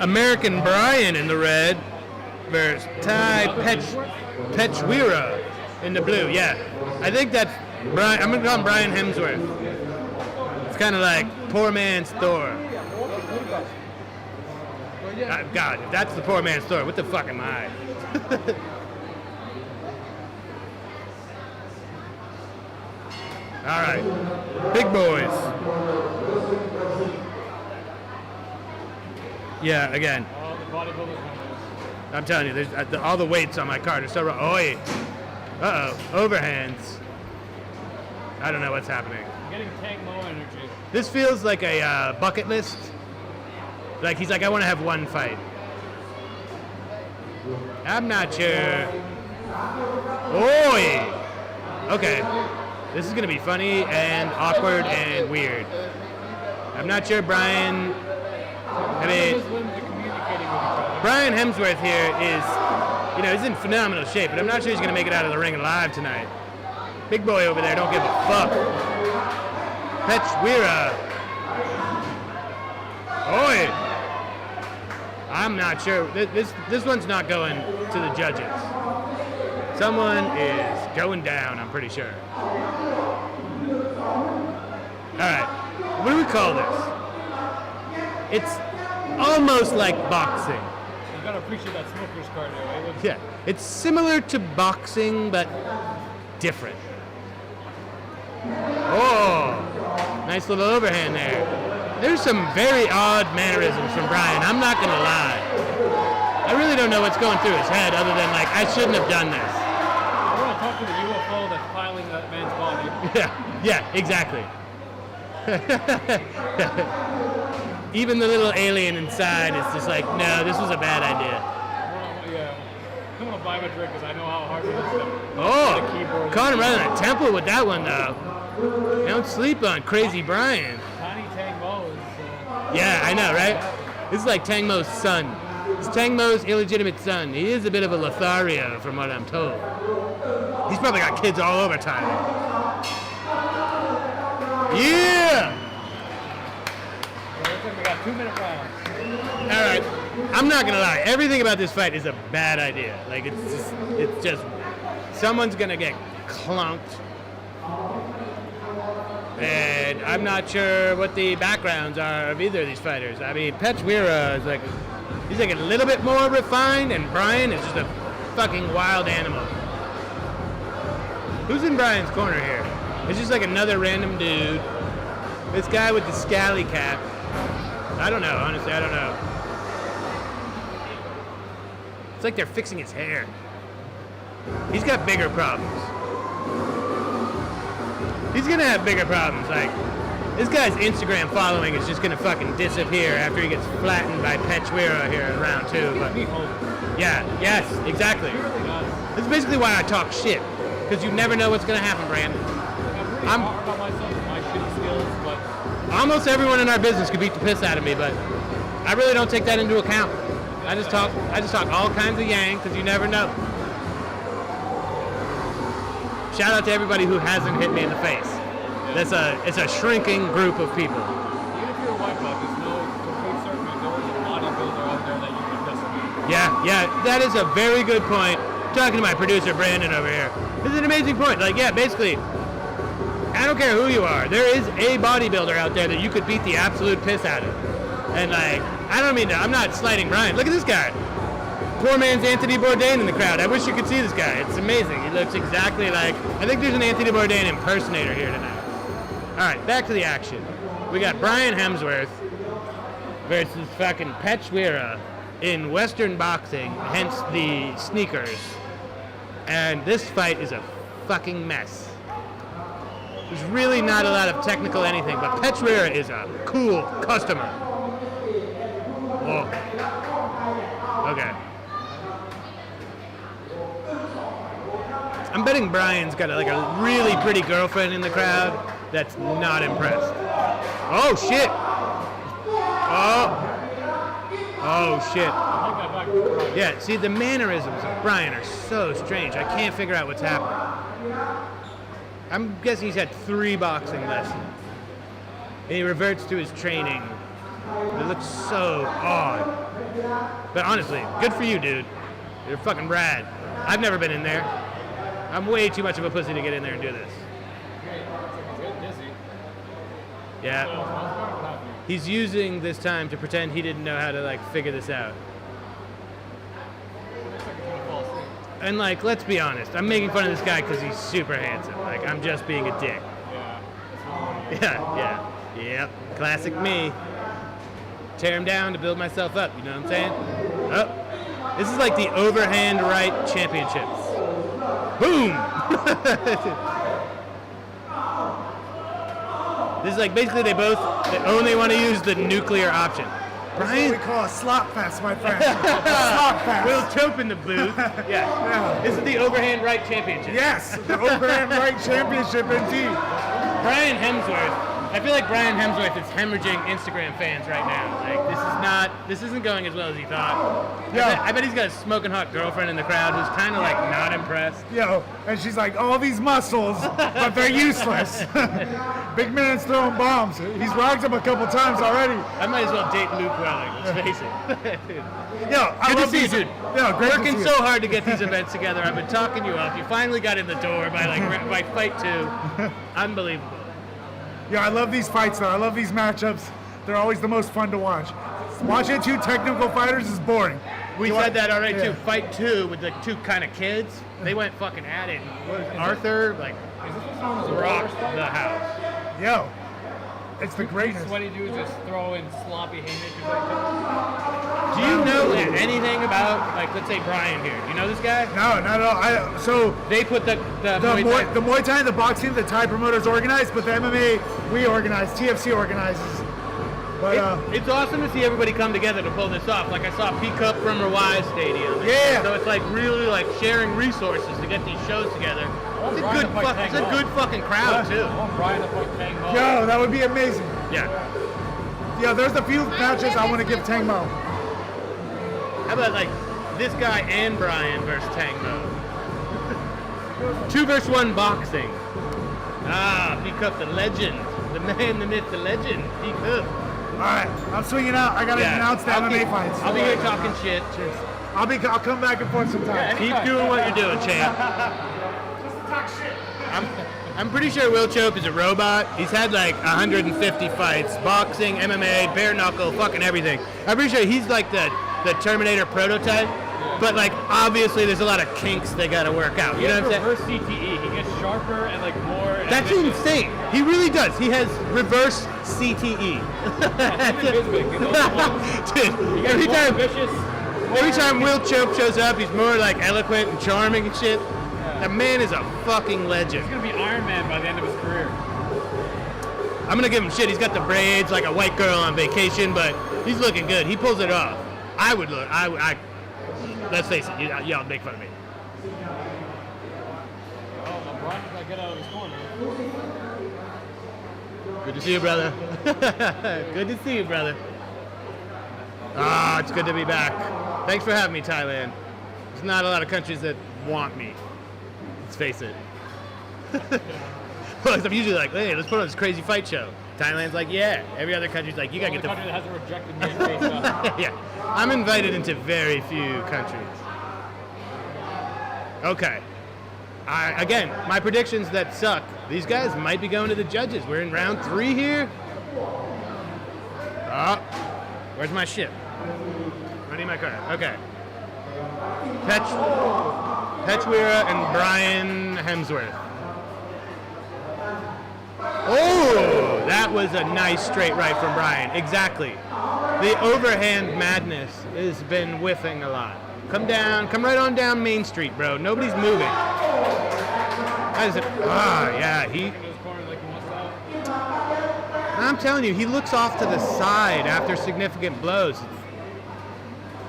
American Brian in the red versus Petchweera in the blue. Yeah, I think that's Brian. I'm gonna call him Brian Hemsworth. It's kind of like poor man's Thor. God, if that's the poor man's Thor, what the fuck am I? All right, big boys. Yeah, again. I'm telling you, there's all the weights on my card are so wrong. Oh, wait. Uh-oh, overhands. I don't know what's happening. I'm getting Tank Mo energy. This feels like a bucket list. Like he's like, I want to have one fight. I'm not sure. Oi! Okay. This is going to be funny and awkward and weird. I'm not sure Brian... I mean, Brian Hemsworth here is, he's in phenomenal shape, but I'm not sure he's going to make it out of the ring alive tonight. Big boy over there, don't give a fuck. Petchweera. Oi! I'm not sure. This one's not going to the judges. Someone is going down, I'm pretty sure. Alright, what do we call this? It's almost like boxing. You gotta appreciate that smoker's card there, right? Yeah, it's similar to boxing, but different. Oh, nice little overhand there. There's some very odd mannerisms from Brian, I'm not gonna lie. I really don't know what's going through his head other than like, I shouldn't have done this. I want to talk to the UFO that's piling that man's body. Yeah, exactly. Even the little alien inside is just like, no, this was a bad idea. I'm going to buy him a drink because I know how hard it is to caught him right in the temple with that one, though. Don't sleep on Crazy Brian. Tiny Tang Mo is... Yeah, I know, right? This is like Tang Mo's son. It's Tang Mo's illegitimate son. He is a bit of a Lothario, from what I'm told. He's probably got kids all over Thailand. Yeah! We got 2-minute rounds. All right, I'm not gonna lie. Everything about this fight is a bad idea. Like it's just someone's gonna get clunked, and I'm not sure what the backgrounds are of either of these fighters. I mean, Petchweera is he's like a little bit more refined, and Brian is just a fucking wild animal. Who's in Brian's corner here? It's just like another random dude. This guy with the scally cap. I don't know, honestly, I don't know. It's like they're fixing his hair. He's got bigger problems. He's gonna have bigger problems. Like, this guy's Instagram following is just gonna fucking disappear after he gets flattened by Petchweera here in round 2. But yeah, yes, exactly. This is basically why I talk shit, because you never know what's gonna happen, Brandon. I'm hard on myself with my shitty skills, but almost everyone in our business could beat the piss out of me, but I really don't take that into account. I just talk all kinds of yang, because you never know. Shout out to everybody who hasn't hit me in the face. It's a shrinking group of people. Even if you're a white belt, there's no complete certainty there is a bodybuilder out there that you can just beat. Yeah, that is a very good point. Talking to my producer Brandon over here. This is an amazing point. Like, yeah, basically, I don't care who you are. There is a bodybuilder out there that you could beat the absolute piss out of. And like, I'm not slighting Brian. Look at this guy. Poor man's Anthony Bourdain in the crowd. I wish you could see this guy. It's amazing. He looks exactly like, I think there's an Anthony Bourdain impersonator here tonight. All right, back to the action. We got Brian Hemsworth versus fucking Petchweera in Western boxing, hence the sneakers. And this fight is a fucking mess. There's really not a lot of technical anything, but Petchweera is a cool customer. Whoa. Okay. I'm betting Brian's got a really pretty girlfriend in the crowd that's not impressed. Oh, shit. Oh, shit. Yeah, see, the mannerisms of Brian are so strange. I can't figure out what's happening. I'm guessing he's had 3 boxing lessons. And he reverts to his training. It looks so odd. But honestly, good for you, dude. You're fucking rad. I've never been in there. I'm way too much of a pussy to get in there and do this. Yeah. He's using this time to pretend he didn't know how to like figure this out. And like, let's be honest, I'm making fun of this guy because he's super handsome. Like, I'm just being a dick. Yep. Classic me. Tear him down to build myself up. You know what I'm saying? Oh, this is like the overhand right championships. Boom! This is like basically they only want to use the nuclear option. Brian, we call a slop fest, my friend. Slop fest. Will Chope in the booth. Yeah. This is the overhand right championship. Yes, the overhand right championship indeed. Brian Hemsworth. I feel like Brian Hemsworth is hemorrhaging Instagram fans right now. Like this isn't going as well as he thought. Yeah. I bet he's got a smoking hot girlfriend in the crowd who's kind of like not impressed. Yo, and she's like, all these muscles, but they're useless. Big man's throwing bombs. He's rocked him a couple times already. I might as well date Luke Welling, let's face it. Yo, I good love to see you, dude. Yo, great Working so hard to get these events together. I've been talking you up. You finally got in the door by fight 2. Unbelievable. Yeah, I love these fights though. I love these matchups. They're always the most fun to watch. Watching two technical fighters is boring. We said that already too. Fight 2 with the two kind of kids. They went fucking at it. Arthur rocked the house. Yo, it's the greatness. What do you do is just throw in sloppy haymakers. Do you know anything about, like, let's say Brian here? Do you know this guy? No, not at all. So they put the Muay Thai and the boxing, the Thai promoters organize, but the MMA we organize, TFC organizes. But it's awesome to see everybody come together to pull this off. Like I saw P Cup from Rawai Stadium. Yeah. So it's like really like sharing resources to get these shows together. It's a good fucking crowd too. I want Brian to fight Tang Mo. Yo, that would be amazing. Yeah. Yeah, there's a few matches I want to give Tang Mo. How about like this guy and Brian versus Tang Mo? 2 versus 1 boxing. P Cup, the legend, the man, the myth, the legend. P Cup. All right, I'm swinging out. I gotta announce the MMA fights. I'll be here talking shit. Cheers. I'll come back and forth sometime. Yeah, keep doing what you're doing, champ. Just talk shit. I'm pretty sure Will Chope is a robot. He's had like 150 fights, boxing, MMA, bare knuckle, fucking everything. I'm pretty sure he's like the Terminator prototype. But like obviously there's a lot of kinks they gotta work out. You know what I'm saying? Reverse CTE. He gets sharper and like more. That's insane. He really does. He has reverse CTE. Dude, every time Will Chope shows up, he's more like eloquent and charming and shit. That man is a fucking legend. He's gonna be Iron Man by the end of his career. I'm gonna give him shit. He's got the braids like a white girl on vacation, but he's looking good. He pulls it off. Let's face it, y'all make fun of me. Oh, Brian's gotta get out of his corner. Good to see you, brother. Good to see you, brother. It's good to be back. Thanks for having me, Thailand. There's not a lot of countries that want me. Let's face it. Well, I'm usually like, hey, let's put on this crazy fight show. Thailand's like, yeah. Every other country's like, you gotta get the country that hasn't rejected me and faced up. Yeah, I'm invited into very few countries. Okay. Again, my predictions that suck. These guys might be going to the judges. We're in round 3 here. Where's my ship? I need my card. Okay. Petchweera and Brian Hemsworth. Oh, that was a nice straight right from Brian. Exactly. The overhand madness has been whiffing a lot. Come right on down Main Street, bro. Nobody's moving. That is I'm telling you, he looks off to the side after significant blows.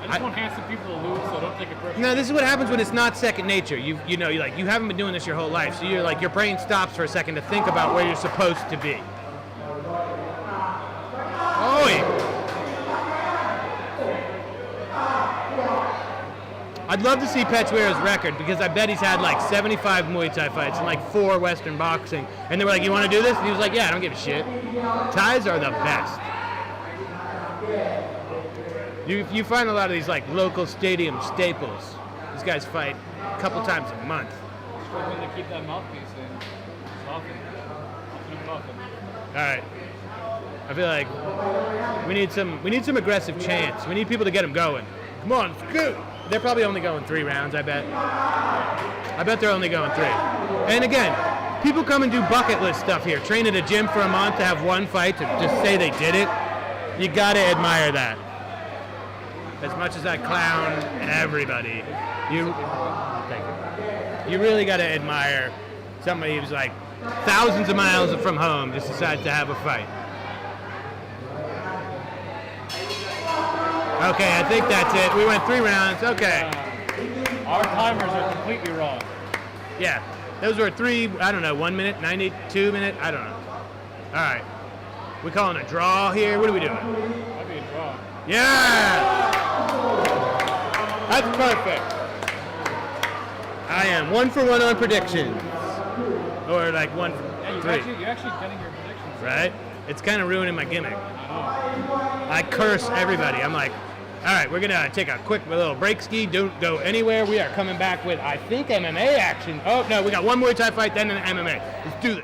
I just want handsome people to lose, so don't take it personally. No, this is what happens when it's not second nature. You haven't been doing this your whole life, so you're like your brain stops for a second to think about where you're supposed to be. I'd love to see Petchweera's record because I bet he's had like 75 Muay Thai fights and like 4 Western boxing. And they were like, you want to do this? And he was like, yeah, I don't give a shit. Thais are the best. You find a lot of these like local stadium staples. These guys fight a couple times a month. Struggling to keep that mouthpiece in. Huffing and puffing. All right. I feel like we need some aggressive chants. We need people to get them going. Come on, scoot. They're probably only going 3 rounds, I bet. I bet they're only going 3. And again, people come and do bucket list stuff here. Train at a gym for a month to have one fight to just say they did it. You gotta admire that. As much as I clown everybody, you really gotta admire somebody who's like thousands of miles from home just decides to have a fight. Okay, I think that's it. We went 3 rounds. Okay. Our timers are completely wrong. Yeah. Those were 3, I don't know, 1 minute, 92 minute, I don't know. All right. We calling a draw here? What are we doing? That'd be a draw. Yeah! That's perfect. I am 1 for 1 on predictions. Or like 1 for 3. You're actually getting your predictions. Right? It's kind of ruining my gimmick. I curse everybody. I'm like, all right, we're going to take a quick little break ski. Don't go anywhere. We are coming back with, I think, MMA action. Oh, no, we got one Muay Thai fight, then an MMA. Let's do this.